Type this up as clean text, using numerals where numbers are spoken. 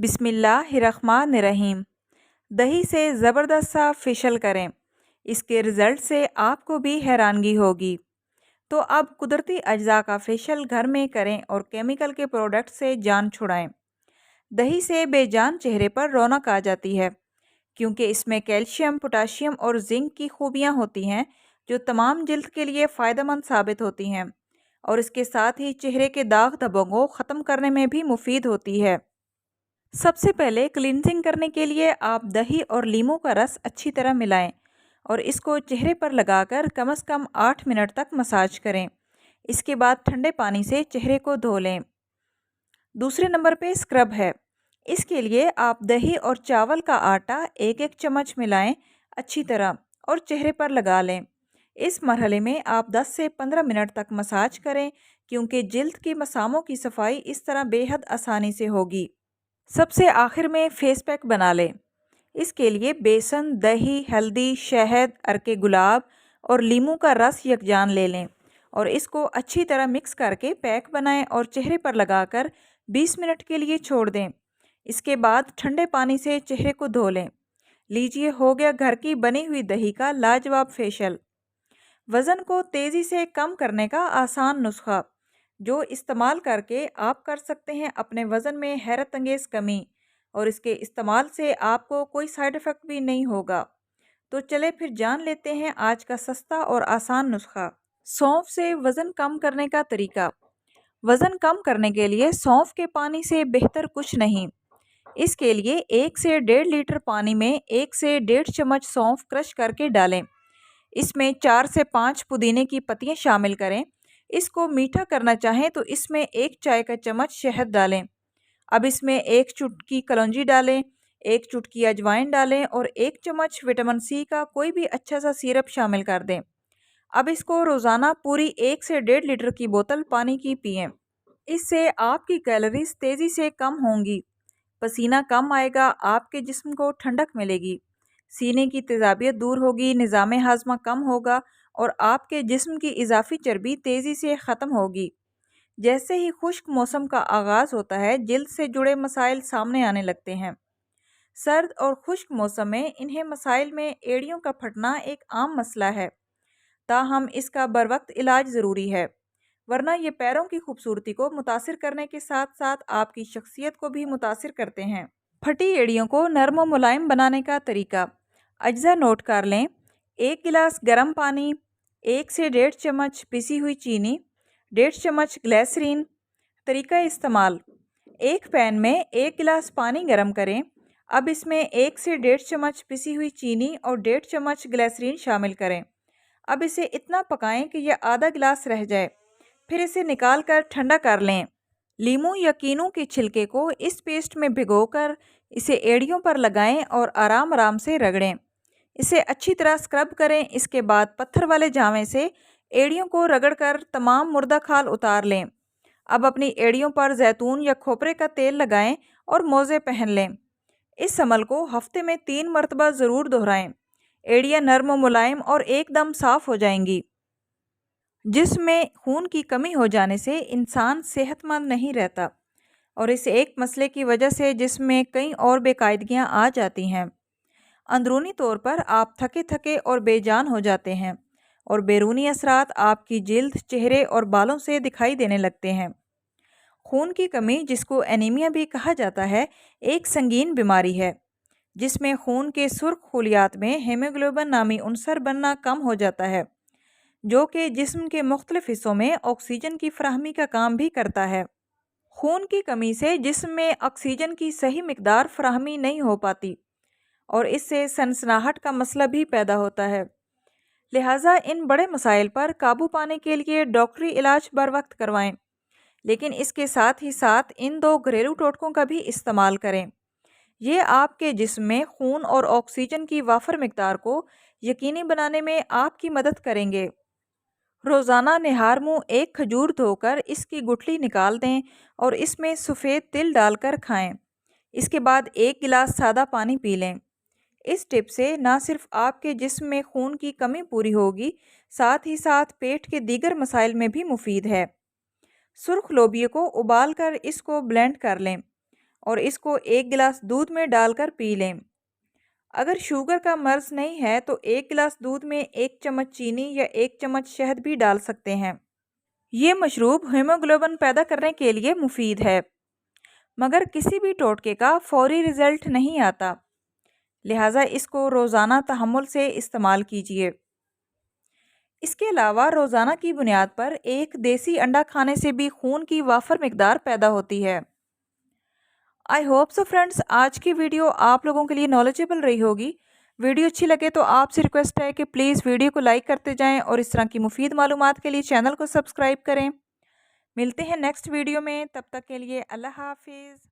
बिस्मिल्लाहिर्रहमानिर्रहीम। दही से ज़बरदस्त सा फेशियल करें, इसके रिज़ल्ट से आपको भी हैरानगी होगी। तो अब कुदरती अज्जा का फेशियल घर में करें और केमिकल के प्रोडक्ट से जान छुड़ाएं। दही से बेजान चेहरे पर रौनक आ जाती है, क्योंकि इसमें कैल्शियम, पोटाशियम और जिंक की खूबियाँ होती हैं जो तमाम जिल्द के लिए फ़ायदेमंद साबित होती हैं, और इसके साथ ही चेहरे के दाग धब्बों को ख़त्म करने में भी मुफीद होती है। सबसे पहले क्लींजिंग करने के लिए आप दही और लीमू का रस अच्छी तरह मिलाएं और इसको चेहरे पर लगाकर कम से कम 8 मिनट तक मसाज करें। इसके बाद ठंडे पानी से चेहरे को धो लें। दूसरे नंबर पे स्क्रब है। इसके लिए आप दही और चावल का आटा एक एक चम्मच मिलाएं अच्छी तरह और चेहरे पर लगा लें। इस मरहले में आप 10 से 15 मिनट तक मसाज करें, क्योंकि जिल्द की मसामों की सफाई इस तरह बेहद आसानी से होगी। सबसे आखिर में फेस पैक बना लें। इसके लिए बेसन, दही, हल्दी, शहद, अर्के गुलाब और लीमू का रस यकजान ले लें और इसको अच्छी तरह मिक्स करके पैक बनाएं और चेहरे पर लगाकर 20 मिनट के लिए छोड़ दें। इसके बाद ठंडे पानी से चेहरे को धो लें। लीजिए, हो गया घर की बनी हुई दही का लाजवाब फेशियल। वज़न को तेज़ी से कम करने का आसान नुस्खा, जो इस्तेमाल करके आप कर सकते हैं अपने वज़न में हैरत अंगेज़ कमी, और इसके इस्तेमाल से आपको कोई साइड इफ़ेक्ट भी नहीं होगा। तो चले फिर जान लेते हैं आज का सस्ता और आसान नुस्खा। सौंफ से वज़न कम करने का तरीका। वज़न कम करने के लिए सौंफ के पानी से बेहतर कुछ नहीं। इसके लिए 1 से 1.5 लीटर पानी में 1 से 1.5 चम्मच सौंफ क्रश करके डालें। इसमें 4 से 5 पुदीने की पत्तियां शामिल करें। इसको मीठा करना चाहें तो इसमें 1 चाय का चम्मच शहद डालें। अब इसमें 1 चुटकी कलौंजी डालें, 1 चुटकी अजवाइन डालें और 1 चम्मच विटामिन सी का कोई भी अच्छा सा सिरप शामिल कर दें। अब इसको रोज़ाना पूरी 1 से 1.5 लीटर की बोतल पानी की पिएं। इससे आपकी कैलोरीज तेज़ी से कम होंगी, पसीना कम आएगा, आपके जिस्म को ठंडक मिलेगी, सीने की तेज़ाबियत दूर होगी, निज़ाम हाज़मा कम होगा और आपके जिस्म की इजाफी चर्बी तेज़ी से ख़त्म होगी। जैसे ही खुश्क मौसम का आगाज़ होता है, जिल्द से जुड़े मसाइल सामने आने लगते हैं। सर्द और खुश्क मौसम में इन्हें मसाइल में एड़ियों का फटना एक आम मसला है, ताहम इसका बरवक्त इलाज ज़रूरी है, वरना ये पैरों की खूबसूरती को मुतासिर करने के साथ साथ आपकी शख्सियत को भी मुतासिर करते हैं। फटी एड़ियों को नरम व मुलायम बनाने का तरीका। अज्जा नोट कर लें। 1 गिलास गर्म पानी, 1 से 1.5 चम्मच पिसी हुई चीनी, 1.5 चम्मच ग्लिसरीन। तरीका इस्तेमाल। एक पैन में 1 गिलास पानी गर्म करें। अब इसमें 1 से 1.5 चम्मच पिसी हुई चीनी और 1.5 चम्मच ग्लिसरीन शामिल करें। अब इसे इतना पकाएं कि यह आधा गिलास रह जाए, फिर इसे निकाल कर ठंडा कर लें। लीमू या कीनू के छिलके को इस पेस्ट में भिगोकर इसे एड़ियों पर लगाएं और आराम आराम से रगड़ें। इसे अच्छी तरह स्क्रब करें। इसके बाद पत्थर वाले जामे से एड़ियों को रगड़कर तमाम मुर्दा खाल उतार लें। अब अपनी एड़ियों पर जैतून या खोपरे का तेल लगाएं और मोज़े पहन लें। इस अमल को हफ्ते में 3 मरतबा ज़रूर दोहराएं। एड़ियाँ नरम व मुलायम और एकदम साफ़ हो जाएंगी। जिस्म में खून की कमी हो जाने से इंसान सेहतमंद नहीं रहता, और इस एक मसले की वजह से जिस्म में कई और बेकायदगियाँ आ जाती हैं। अंदरूनी तौर पर आप थके थके और बेजान हो जाते हैं, और बैरूनी असरात आपकी जिल्द, चेहरे और बालों से दिखाई देने लगते हैं। खून की कमी, जिसको एनीमिया भी कहा जाता है, एक संगीन बीमारी है जिसमें खून के सुर्ख खुलियात में हीमोग्लोबिन नामी उनसर बनना कम हो जाता है, जो कि जिस्म के मुख्तलिफ हिस्सों में ऑक्सीजन की फराहमी का काम भी करता है। खून की कमी से जिस्म में ऑक्सीजन की सही मिकदार फराहमी नहीं हो पाती और इससे सनसनाहट का मसला भी पैदा होता है। लिहाजा इन बड़े मसाइल पर काबू पाने के लिए डॉक्टरी इलाज बर वक्त करवाएं, लेकिन इसके साथ ही साथ इन 2 घरेलू टोटकों का भी इस्तेमाल करें। ये आपके जिस्म में खून और ऑक्सीजन की वाफर मिकदार को यकीनी बनाने में आपकी मदद करेंगे। रोज़ाना निहार मुँह 1 खजूर धोकर इसकी गुठली निकाल दें और इसमें सफ़ेद तिल डालकर खाएं। इसके बाद 1 गिलास सादा पानी पी लें। इस टिप से न सिर्फ आपके जिस्म में खून की कमी पूरी होगी, साथ ही साथ पेट के दीगर मसाइल में भी मुफीद है। सुर्ख लोबिये को उबाल कर इसको ब्लेंड कर लें اور اس کو 1 گلاس دودھ میں ڈال کر پی لیں۔ اگر شوگر کا مرض نہیں ہے تو 1 گلاس دودھ میں 1 چمچ چینی یا 1 چمچ شہد بھی ڈال سکتے ہیں۔ یہ مشروب ہیموگلوبن پیدا کرنے کے لیے مفید ہے، مگر کسی بھی ٹوٹکے کا فوری رزلٹ نہیں آتا، لہٰذا اس کو روزانہ تحمل سے استعمال کیجیے۔ اس کے علاوہ روزانہ کی بنیاد پر ایک دیسی انڈا کھانے سے بھی خون کی وافر مقدار پیدا ہوتی ہے۔ آئی ہوپ سو فرینڈز، آج کی ویڈیو آپ لوگوں کے لیے نالجیبل رہی ہوگی۔ ویڈیو اچھی لگے تو آپ سے ریکویسٹ ہے کہ پلیز ویڈیو کو لائک کرتے جائیں اور اس طرح کی مفید معلومات کے لیے چینل کو سبسکرائب کریں۔ ملتے ہیں نیکسٹ ویڈیو میں، تب تک کے لیے اللہ حافظ۔